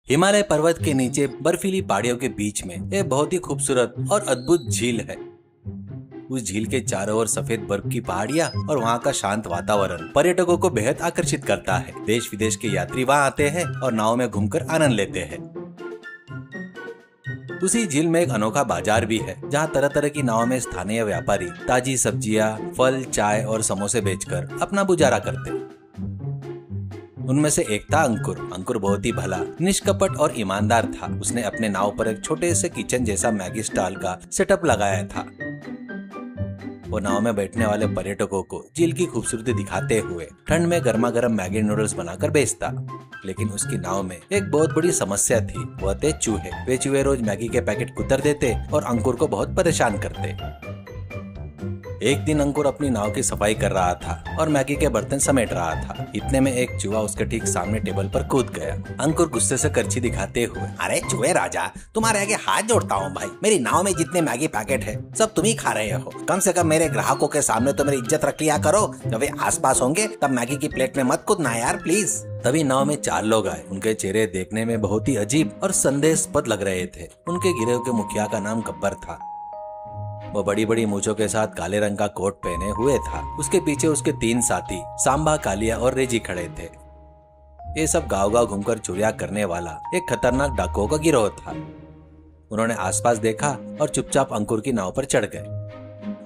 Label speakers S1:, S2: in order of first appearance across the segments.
S1: हिमालय पर्वत के नीचे बर्फीली पहाड़ियों के बीच में एक बहुत ही खूबसूरत और अद्भुत झील है। उस झील के चारों ओर सफेद बर्फ की पहाड़ियां और वहाँ का शांत वातावरण पर्यटकों को बेहद आकर्षित करता है। देश विदेश के यात्री वहाँ आते हैं और नाव में घूमकर आनंद लेते हैं। उसी झील में एक अनोखा बाजार भी है, जहाँ तरह तरह की नाव में स्थानीय व्यापारी ताजी सब्जियां, फल, चाय और समोसे बेचकर अपना गुजारा करते हैं। उनमें से एक था अंकुर। अंकुर बहुत ही भला, निष्कपट और ईमानदार था। उसने अपने नाव पर एक छोटे से किचन जैसा मैगी स्टॉल का सेटअप लगाया था। वो नाव में बैठने वाले पर्यटकों को झील की खूबसूरती दिखाते हुए ठंड में गर्मा गर्म मैगी नूडल्स बनाकर बेचता। लेकिन उसकी नाव में एक बहुत बड़ी समस्या थी, वो थे चूहे। वे चूहे रोज मैगी के पैकेट कुतर देते और अंकुर को बहुत परेशान करते। एक दिन अंकुर अपनी नाव की सफाई कर रहा था और मैगी के बर्तन समेट रहा था। इतने में एक चूहा उसके ठीक सामने टेबल पर कूद गया। अंकुर गुस्से से करछी दिखाते हुए,
S2: अरे चूहे राजा, तुम्हारे आगे हाथ जोड़ता हूँ भाई। मेरी नाव में जितने मैगी पैकेट है सब तुम ही खा रहे हो। कम से कम मेरे ग्राहकों के सामने तो मेरी इज्जत रख लिया करो। जब वे आसपास होंगे तब मैगी की प्लेट में मत कूदना यार, प्लीज।
S1: तभी नाव में 4 लोग आए। उनके चेहरे देखने में बहुत ही अजीब और संदेहास्पद लग रहे थे। उनके गिरोह के मुखिया का नाम गब्बर था। वो बड़ी बड़ी मूंछों के साथ काले रंग का कोट पहने हुए था। उसके पीछे उसके 3 साथी सांबा, कालिया और रेजी खड़े थे। ये सब गांव-गांव घूमकर चोरियां करने वाला एक खतरनाक डाकुओं का गिरोह था। उन्होंने आसपास देखा और चुपचाप अंकुर की नाव पर चढ़ गए।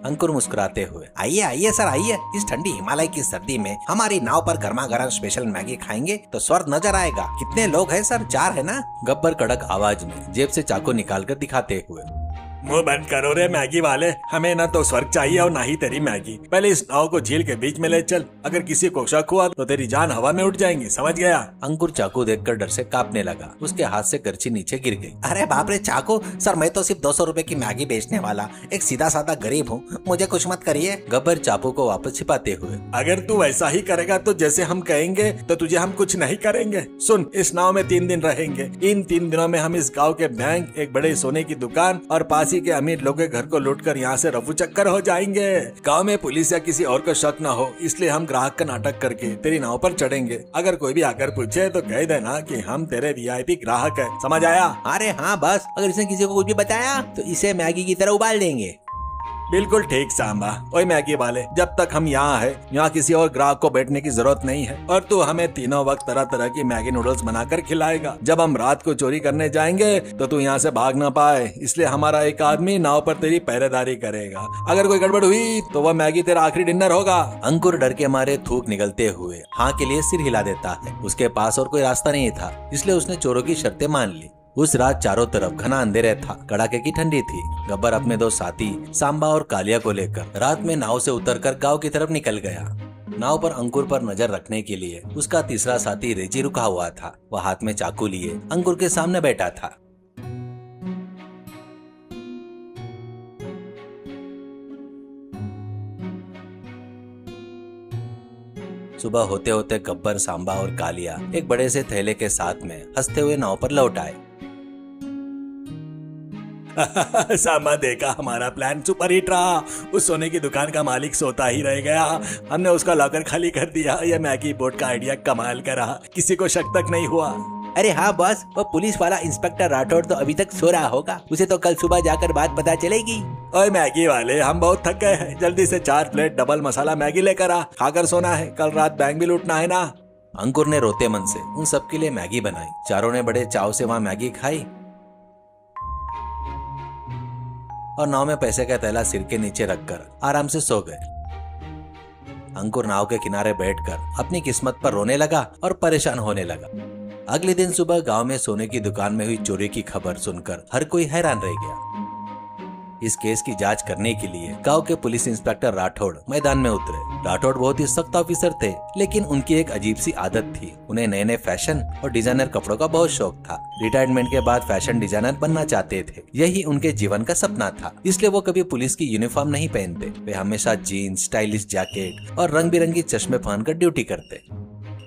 S1: अंकुर मुस्कुराते हुए,
S2: आइए आइए सर आइए। इस ठंडी हिमालय की सर्दी में हमारी नाव पर गर्मा गर्म स्पेशल मैगी खाएंगे तो स्वर्ग नजर आएगा। कितने लोग हैं सर? 4 है ना?
S1: गब्बर कड़क आवाज में जेब से चाकू निकालकर दिखाते हुए,
S3: मुंह बंद करो रे मैगी वाले। हमें ना तो स्वर्ग चाहिए और ना ही तेरी मैगी। पहले इस नाव को झील के बीच में ले चल। अगर किसी को शक हुआ तो तेरी जान हवा में उठ जाएंगी, समझ गया?
S1: अंकुर चाकू देखकर डर से कांपने लगा। उसके हाथ से करछी नीचे गिर गई।
S2: अरे बाप रे चाकू! सर मैं तो सिर्फ 200 रुपए की मैगी बेचने वाला एक सीधा साधा गरीब हूँ, मुझे कुछ मत करिए।
S1: गब्बर चाकू को वापस छिपाते हुए,
S3: अगर तू वैसा ही करेगा तो जैसे हम कहेंगे तो तुझे हम कुछ नहीं करेंगे। सुन, इस नाव में 3 दिन रहेंगे। इन 3 दिनों में हम इस गाँव के बैंक, एक बड़े सोने की दुकान और पास ही के अमीर लोगों घर को लूटकर यहाँ से रफू चक्कर हो जाएंगे। गांव में पुलिस या किसी और को शक न हो, इसलिए हम ग्राहक का नाटक करके तेरी नाव पर चढ़ेंगे। अगर कोई भी आकर पूछे तो कह देना कि हम तेरे वीआईपी ग्राहक हैं, समझ आया?
S2: अरे हाँ बस, अगर इसने किसी को कुछ भी बताया तो इसे मैगी की तरह उबाल देंगे।
S3: बिल्कुल ठीक सांबा। ओए मैगी वाले, जब तक हम यहाँ हैं, यहाँ किसी और ग्राहक को बैठने की जरूरत नहीं है और तू हमें तीनों वक्त तरह तरह की मैगी नूडल्स बनाकर खिलाएगा। जब हम रात को चोरी करने जाएंगे तो तू यहाँ से भाग ना पाए, इसलिए हमारा एक आदमी नाव पर तेरी पहरेदारी करेगा। अगर कोई गड़बड़ हुई तो वह मैगी तेरा आखिरी डिनर होगा।
S1: अंकुर डर के मारे थूक निकलते हुए हाँ के लिए सिर हिला देता है। उसके पास और कोई रास्ता नहीं था, इसलिए उसने चोरों की शर्तें मान ली। उस रात चारों तरफ घना अंधेरा था, कड़ाके की ठंडी थी। गब्बर अपने 2 साथी सांबा और कालिया को लेकर रात में नाव से उतरकर गांव की तरफ निकल गया। नाव पर अंकुर पर नजर रखने के लिए उसका तीसरा साथी रेजी रुका हुआ था। वह हाथ में चाकू लिए अंकुर के सामने बैठा था। सुबह होते होते गब्बर, सांबा और कालिया एक बड़े से थैले के साथ में हंसते हुए नाव पर लौट आए।
S3: सांबा, देखा हमारा प्लान सुपर हिट रहा। उस सोने की दुकान का मालिक सोता ही रह गया। हमने उसका लॉकर खाली कर दिया। यह मैगी बोट का आइडिया कमाल का रहा, किसी को शक तक नहीं हुआ।
S2: अरे हाँ बॉस, वो पुलिस वाला इंस्पेक्टर राठौड़ तो अभी तक सो रहा होगा। उसे तो कल सुबह जाकर बात पता चलेगी।
S3: ओए मैगी वाले, हम बहुत थक गए हैं। जल्दी से 4 प्लेट डबल मसाला मैगी लेकर आ, खाकर सोना है। कल रात बैंक भी लूटना है ना।
S1: अंकुर ने रोते मन से उन सबके लिए मैगी बनाई। चारों ने बड़े चाव से वहाँ मैगी खाई और नाव में पैसे का थैला सिर के नीचे रखकर आराम से सो गए। अंकुर नाव के किनारे बैठकर अपनी किस्मत पर रोने लगा और परेशान होने लगा। अगले दिन सुबह गांव में सोने की दुकान में हुई चोरी की खबर सुनकर हर कोई हैरान रह गया। इस केस की जांच करने के लिए गांव के पुलिस इंस्पेक्टर राठौड़ मैदान में उतरे। राठौड़ बहुत ही सख्त ऑफिसर थे, लेकिन उनकी एक अजीब सी आदत थी। उन्हें नए नए फैशन और डिजाइनर कपड़ों का बहुत शौक था। रिटायरमेंट के बाद फैशन डिजाइनर बनना चाहते थे, यही उनके जीवन का सपना था। इसलिए वो कभी पुलिस की यूनिफॉर्म नहीं पहनते। वे हमेशा जीन्स, स्टाइलिश जैकेट और रंग बिरंगी चश्मे पहनकर ड्यूटी करते।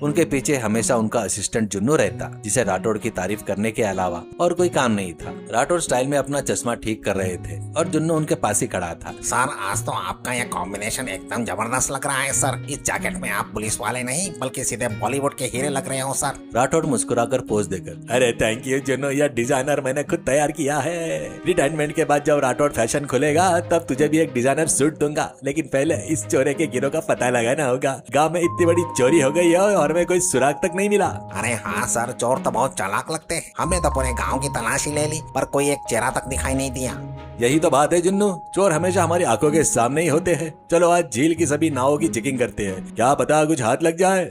S1: उनके पीछे हमेशा उनका असिस्टेंट जुन्नू रहता, जिसे राठौड़ की तारीफ करने के अलावा और कोई काम नहीं था। राठौड़ स्टाइल में अपना चश्मा ठीक कर रहे थे और जुन्नू उनके पास ही खड़ा था।
S2: सर आज तो आपका यह कॉम्बिनेशन एकदम जबरदस्त लग रहा है सर। इस जैकेट में आप पुलिस वाले नहीं बल्कि सीधे बॉलीवुड के हीरे लग रहे हो सर।
S1: राठौड़ मुस्कुराकर पोज देकर,
S3: अरे थैंक यू जुन्नू, यह डिजाइनर मैंने खुद तैयार किया है। रिटायरमेंट के बाद जब राठौड़ फैशन खुलेगा तब तुझे भी एक डिजाइनर सूट दूंगा, लेकिन पहले इस चोरे के गिरोह का पता लगाना होगा। गांव में इतनी बड़ी चोरी हो गई है और हमें कोई सुराग तक नहीं मिला।
S2: अरे हाँ सर, चोर तो बहुत चालाक लगते हैं। हमने तो पूरे गांव की तलाशी ले ली पर कोई एक चेहरा तक दिखाई नहीं दिया।
S3: यही तो बात है जुन्नू, चोर हमेशा हमारी आंखों के सामने ही होते हैं। चलो आज झील की सभी नावों की चेकिंग करते हैं, क्या पता कुछ हाथ लग जाए।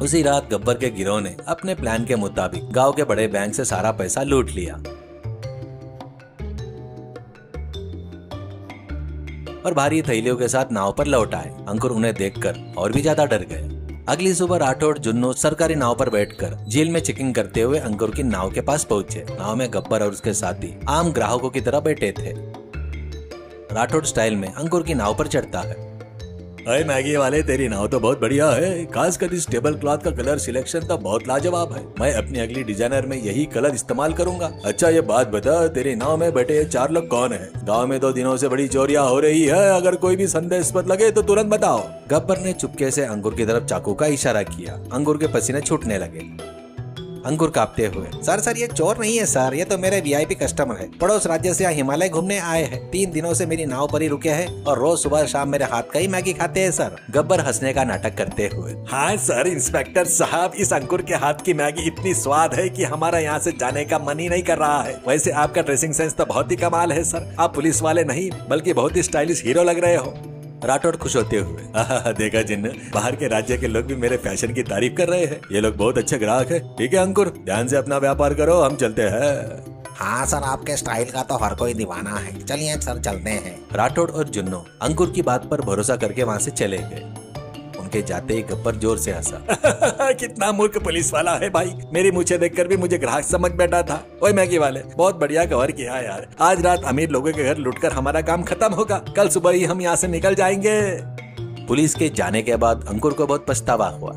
S1: उसी रात गब्बर के गिरोह ने अपने प्लान के मुताबिक गांव के बड़े बैंक से सारा पैसा लूट लिया और भारी थैलियों के साथ नाव पर लौट आए। अंकुर उन्हें देखकर और भी ज्यादा डर गए। अगली सुबह राठौड़ जुन्नू सरकारी नाव पर बैठकर झील में चेकिंग करते हुए अंकुर की नाव के पास पहुंचे। नाव में गब्बर और उसके साथी आम ग्राहकों की तरह बैठे थे। राठौड़ स्टाइल में अंकुर की नाव पर चढ़ता है।
S3: अरे मैगी वाले, तेरी नाव तो बहुत बढ़िया है, खासकर इस टेबल क्लॉथ का कलर सिलेक्शन तो बहुत लाजवाब है। मैं अपनी अगली डिजाइनर में यही कलर इस्तेमाल करूंगा। अच्छा ये बात बता, तेरी नाव में बैठे ये 4 लोग कौन है? गांव में 2 दिनों से बड़ी चोरियां हो रही है, अगर कोई भी संदेहास्पद लगे तो तुरंत बताओ।
S1: गब्बर ने चुपके से अंकुर की तरफ चाकू का इशारा किया। अंकुर के पसीने छूटने लगे। अंकुर कांपते हुए,
S2: सर ये चोर नहीं है सर, ये तो मेरे वीआईपी कस्टमर है। पड़ोस राज्य से यहाँ हिमालय घूमने आए हैं। 3 दिनों से मेरी नाव पर ही रुके हैं और रोज सुबह शाम मेरे हाथ का ही मैगी खाते हैं सर।
S1: गब्बर हंसने का नाटक करते हुए,
S3: हाँ सर इंस्पेक्टर साहब, इस अंकुर के हाथ की मैगी इतनी स्वाद है कि हमारा यहाँ से जाने का मन ही नहीं कर रहा है। वैसे आपका ड्रेसिंग सेंस तो बहुत ही कमाल है सर, आप पुलिस वाले नहीं बल्कि बहुत ही स्टाइलिश हीरो लग रहे हो।
S1: राठौड़ खुश होते हुए,
S3: देखा जिन्न, बाहर के राज्य के लोग भी मेरे फैशन की तारीफ कर रहे हैं। ये लोग बहुत अच्छे ग्राहक हैं। ठीक है अंकुर, ध्यान से अपना व्यापार करो, हम चलते हैं।
S2: हाँ सर, आपके स्टाइल का तो हर कोई दीवाना है। चलिए सर चलते हैं।
S1: राठौड़ और जुन्नू अंकुर की बात पर भरोसा करके वहाँ से चले गए। उनके जाते ही गब्बर जोर से हंसा।
S3: कितना मूर्ख पुलिस वाला है भाई, मेरी मूछें देखकर भी मुझे ग्राहक समझ बैठा था। ओए मैगी वाले, बहुत बढ़िया कवर किया यार। आज रात अमीर लोगों के घर लुटकर हमारा काम खत्म होगा, कल सुबह ही हम यहाँ से निकल जाएंगे।
S1: पुलिस के जाने के बाद अंकुर को बहुत पछतावा हुआ।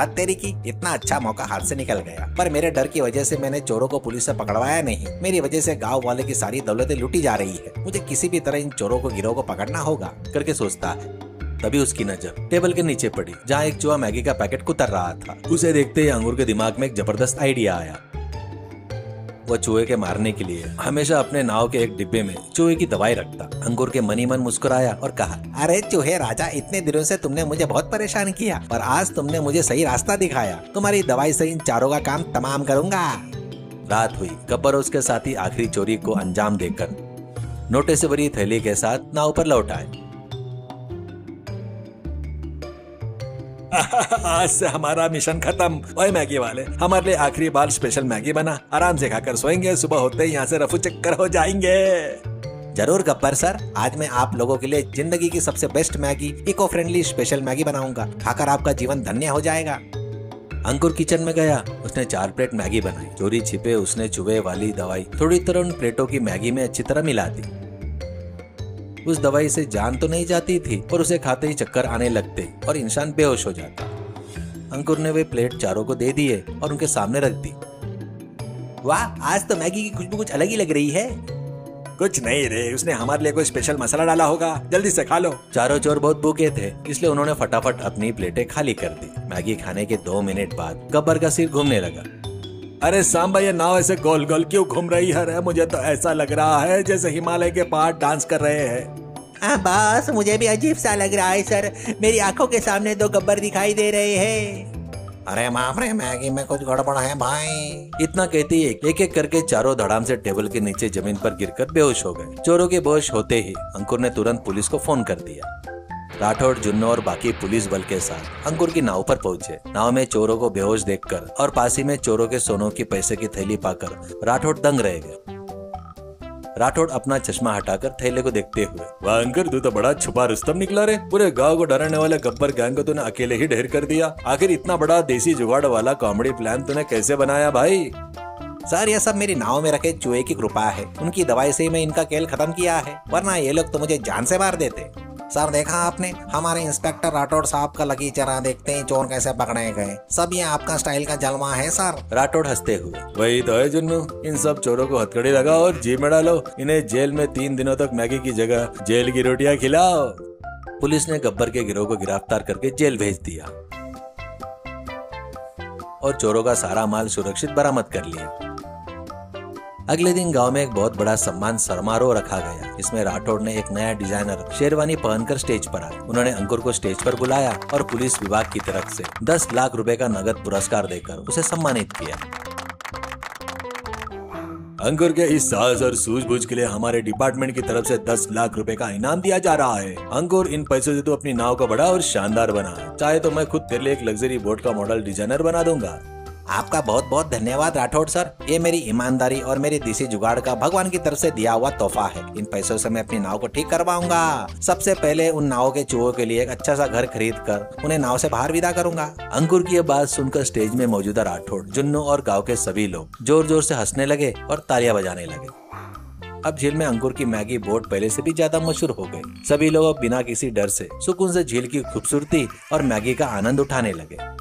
S2: तेरी की इतना अच्छा मौका हाथ से निकल गया, पर मेरे डर की वजह से मैंने चोरों को पुलिस से पकड़वाया नहीं। मेरी वजह से गांव वाले की सारी दौलतें लूटी जा रही है। मुझे किसी भी तरह इन चोरों को गिरोह को पकड़ना होगा करके सोचता है। तभी उसकी नजर टेबल के नीचे पड़ी, जहाँ एक चूहा मैगी का पैकेट कुतर रहा था। उसे देखते ही अंकुर के दिमाग में एक जबरदस्त आइडिया आया। वो चूहे के मारने के लिए हमेशा अपने नाव के एक डिब्बे में चूहे की दवाई रखता। अंकुर के मन ही मन मुस्कुराया और कहा, अरे चूहे राजा, इतने दिनों से तुमने मुझे बहुत परेशान किया, पर आज तुमने मुझे सही रास्ता दिखाया। तुम्हारी दवाई से इन चारों का काम तमाम करूंगा।
S1: रात हुई। गब्बर और उसके साथी आखिरी चोरी को अंजाम देकर नोटे से भरी थैली के साथ नाव पर लौट आए।
S3: आज से हमारा मिशन खत्म। ओए मैगी वाले, हमारे लिए आखिरी बार स्पेशल मैगी बना, आराम से खाकर सोएंगे, सुबह होते ही यहाँ से रफू चक्कर हो जाएंगे।
S2: जरूर गब्बर सर, आज मैं आप लोगों के लिए जिंदगी की सबसे best Maggi, eco friendly special Maggi बनाऊंगा। खाकर आपका जीवन धन्य हो जाएगा।
S1: अंकुर किचन में गया। उसने 4 प्लेट मैगी बनाई। चोरी छिपे उसने चूहे वाली दवाई थोड़ी तरह उन प्लेटों की मैगी में अच्छी तरह मिला दी। उस दवाई से जान तो नहीं जाती थी, पर उसे खाते ही चक्कर आने लगते और इंसान बेहोश हो जाता। अंकुर ने वे प्लेट चारों को दे दिए और उनके सामने रख दी।
S2: वाह, आज तो मैगी की खुशबू कुछ अलग ही लग रही है।
S3: कुछ नहीं रे, उसने हमारे लिए कोई स्पेशल मसाला डाला होगा, जल्दी से खा लो।
S1: चारों चोर बहुत भूखे थे, इसलिए उन्होंने फटाफट अपनी प्लेटें खाली कर दी। मैगी खाने के 2 मिनट बाद गब्बर का सिर घूमने लगा।
S3: अरे सांबा, ये नाव ऐसे गोल गोल क्यों घूम रही है? मुझे तो ऐसा लग रहा है जैसे हिमालय के पहाड़ डांस कर रहे हैं।
S2: बस मुझे भी अजीब सा लग रहा है सर, मेरी आंखों के सामने 2 गब्बर दिखाई दे रहे हैं। अरे बाप रे, मैगी में कुछ गड़बड़ है भाई।
S1: इतना कहते ही एक एक करके चारों धड़ाम से टेबल के नीचे जमीन पर गिरकर बेहोश हो गए। चोरों के बेहोश होते ही अंकुर ने तुरंत पुलिस को फोन कर दिया। राठौड़, जुन्नू और बाकी पुलिस बल के साथ अंकुर की नाव पर पहुंचे। नाव में चोरों को बेहोश देखकर और पास ही में चोरों के सोनों की पैसे की थैली पाकर राठौड़ दंग रह गए। राठौड़ अपना चश्मा हटाकर थैले को देखते हुए,
S3: वाह अंकुर, तू तो बड़ा छुपा रुस्तम निकला रे। पूरे गांव को डराने वाले गब्बर गैंग को तूने अकेले ही ढेर कर दिया। आखिर इतना बड़ा देसी जुगाड़ वाला कॉमेडी प्लान तूने कैसे बनाया भाई?
S2: सर, यह सब मेरी नाव में रखे चूहे की कृपा है। उनकी दवाई से ही मैं इनका खेल खत्म किया है, वरना ये लोग तो मुझे जान से मार देते। सर देखा आपने, हमारे इंस्पेक्टर राठौड़ साहब का लकी चेहरा देखते ही चोर कैसे पकड़े गए। सब ये आपका स्टाइल का जलवा है सर।
S1: राठौड़ हंसते हुए।
S3: वही तो है जुन्नू, इन सब चोरों को हथकड़ी लगाओ और जेल में डालो। इन्हें जेल में 3 दिनों तक मैगी की जगह जेल की रोटियां खिलाओ।
S1: पुलिस ने गब्बर के गिरोह को गिरफ्तार करके जेल भेज दिया और चोरों का सारा माल सुरक्षित बरामद कर लिया। अगले दिन गांव में एक बहुत बड़ा सम्मान समारोह रखा गया। इसमें राठौड़ ने एक नया डिजाइनर शेरवानी पहनकर स्टेज पर आए। उन्होंने अंकुर को स्टेज पर बुलाया और पुलिस विभाग की तरफ से 10 लाख रुपए का नगद पुरस्कार देकर उसे सम्मानित किया।
S3: अंकुर के इस साहस और सूझबूझ के लिए हमारे डिपार्टमेंट की तरफ से 10 लाख रुपए का इनाम दिया जा रहा है। अंकुर, इन पैसों से तू अपनी नाव को बड़ा और शानदार बना। चाहे तो मैं खुद तेरे लिए एक लग्जरी बोट का मॉडल डिजाइनर बना दूंगा।
S2: आपका बहुत बहुत धन्यवाद राठौड़ सर। ये मेरी ईमानदारी और मेरी देसी जुगाड़ का भगवान की तरफ से दिया हुआ तोहफा है। इन पैसों से मैं अपनी नाव को ठीक करवाऊंगा। सबसे पहले उन नावों के चूहों के लिए एक अच्छा सा घर खरीद कर उन्हें नाव से बाहर विदा करूंगा।
S1: अंकुर की यह बात सुनकर स्टेज में मौजूदा राठौड़, जुन्नू और गाँव के सभी लोग जोर जोर से हंसने लगे और तालियां बजाने लगे। अब झील में अंकुर की मैगी बोट पहले से भी ज्यादा मशहूर हो गई। सभी लोग अब बिना किसी डर से सुकून से झील की खूबसूरती और मैगी का आनंद उठाने लगे।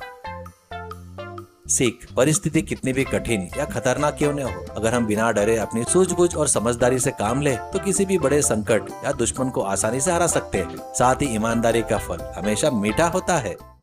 S1: सीख, परिस्थिति कितनी भी कठिन या खतरनाक क्यों न हो, अगर हम बिना डरे अपनी सूझबूझ और समझदारी से काम ले तो किसी भी बड़े संकट या दुश्मन को आसानी से हरा सकते हैं। साथ ही ईमानदारी का फल हमेशा मीठा होता है।